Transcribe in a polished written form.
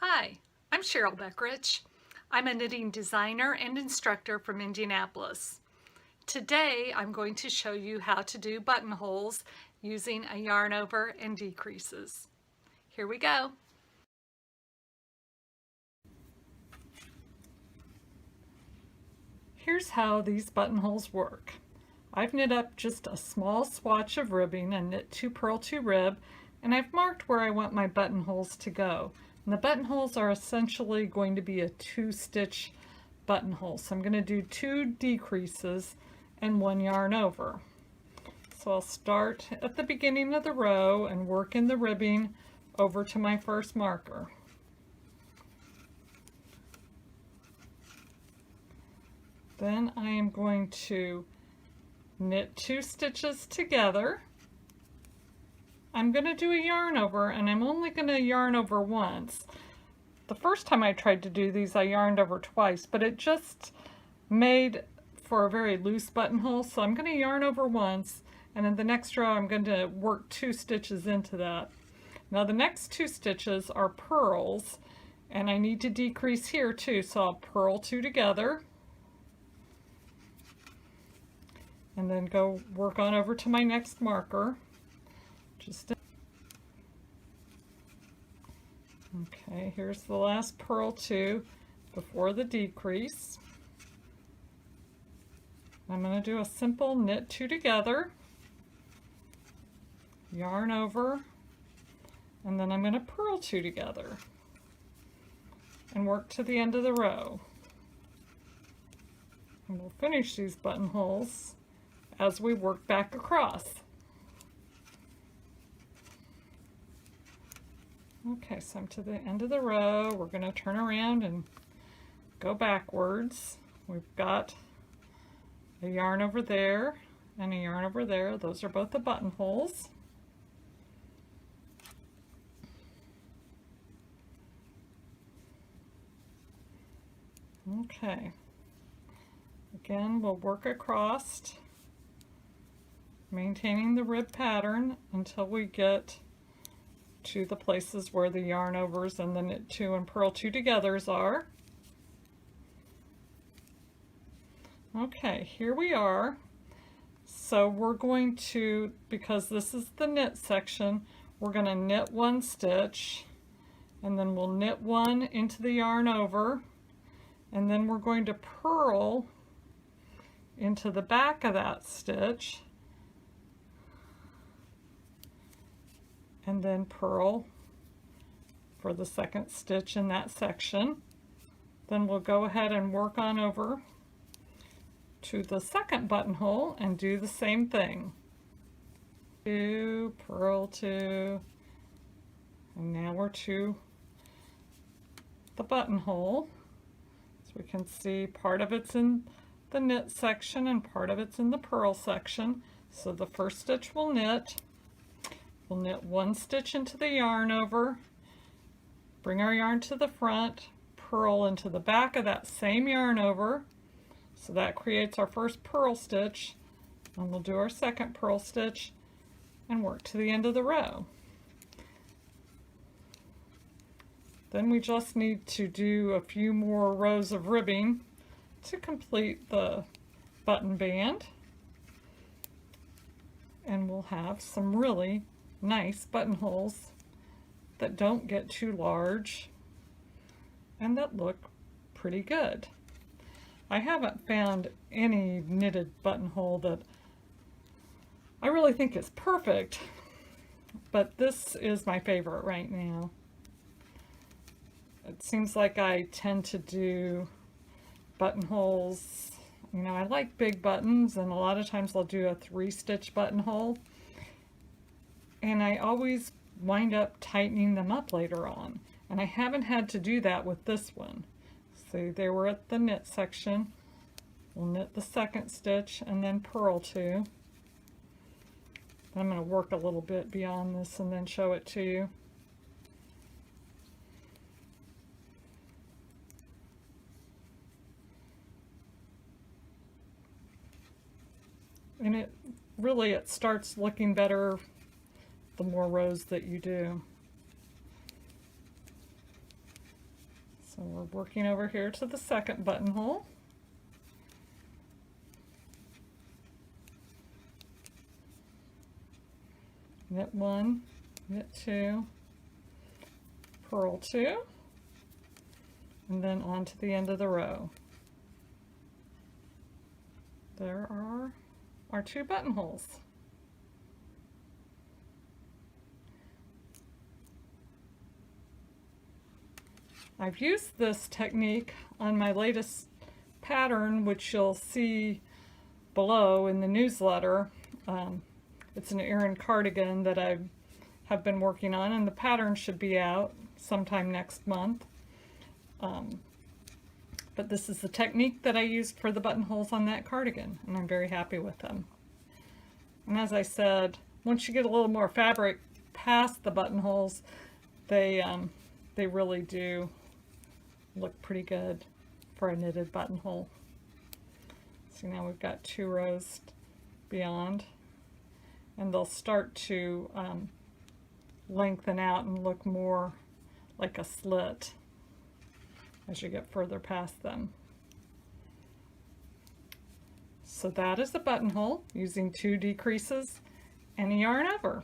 Hi, I'm Cheryl Beckrich. I'm a knitting designer and instructor from Indianapolis. Today I'm going to show you how to do buttonholes using a yarn over and decreases. Here we go. Here's how these buttonholes work. I've knit up just a small swatch of ribbing and knit 2 purl 2 rib, and I've marked where I want my buttonholes to go. And the buttonholes are essentially going to be a 2-stitch buttonhole. So I'm going to do 2 decreases and 1 yarn over. So I'll start at the beginning of the row and work in the ribbing over to my first marker. Then I am going to knit 2 stitches together. I'm going to do a yarn over, and I'm only going to yarn over once. The first time I tried to do these, I yarned over twice, but it just made for a very loose buttonhole, so I'm going to yarn over once, and in the next row I'm going to work 2 stitches into that. Now the next 2 stitches are purls, and I need to decrease here too, so I'll purl 2 together, and then go work on over to my next marker. Okay, here's the last purl 2 before the decrease. I'm going to do a simple knit 2 together, yarn over, and then I'm going to purl 2 together and work to the end of the row. And we'll finish these buttonholes as we work back across. Okay, so I'm to the end of the row. We're going to turn around and go backwards. We've got a yarn over there and a yarn over there. Those are both the buttonholes. Okay, again we'll work across, maintaining the rib pattern until we get to the places where the yarn overs and the knit 2 and purl 2 togethers are. Okay, here we are. So we're going to, because this is the knit section, we're going to knit 1 stitch, and then we'll knit 1 into the yarn over, and then we're going to purl into the back of that stitch, and then purl for the second stitch in that section. Then we'll go ahead and work on over to the second buttonhole and do the same thing. 2, purl 2, and now we're to the buttonhole. So we can see part of it's in the knit section and part of it's in the purl section. So the first stitch we'll knit 1 stitch into the yarn over, bring our yarn to the front, purl into the back of that same yarn over, so that creates our first purl stitch, and we'll do our second purl stitch and work to the end of the row. Then we just need to do a few more rows of ribbing to complete the button band, and we'll have some really nice buttonholes that don't get too large and that look pretty good. I haven't found any knitted buttonhole that I really think is perfect, but this is my favorite right now. It seems like I tend to do buttonholes, you know, I like big buttons, and a lot of times I'll do a 3-stitch buttonhole, and I always wind up tightening them up later on, and I haven't had to do that with this one. See, they were at the knit section. We'll knit the second stitch and then purl 2. I'm going to work a little bit beyond this and then show it to you. And it starts looking better the more rows that you do. So we're working over here to the second buttonhole. Knit 1, knit 2, purl 2, and then on to the end of the row. There are our 2 buttonholes. I've used this technique on my latest pattern, which you'll see below in the newsletter. It's an Erin cardigan that I have been working on, and the pattern should be out sometime next month. But this is the technique that I used for the buttonholes on that cardigan, and I'm very happy with them. And as I said, once you get a little more fabric past the buttonholes, they really do look pretty good for a knitted buttonhole. So now we've got 2 rows beyond, and they'll start to lengthen out and look more like a slit as you get further past them. So that is the buttonhole using 2 decreases and a yarn over.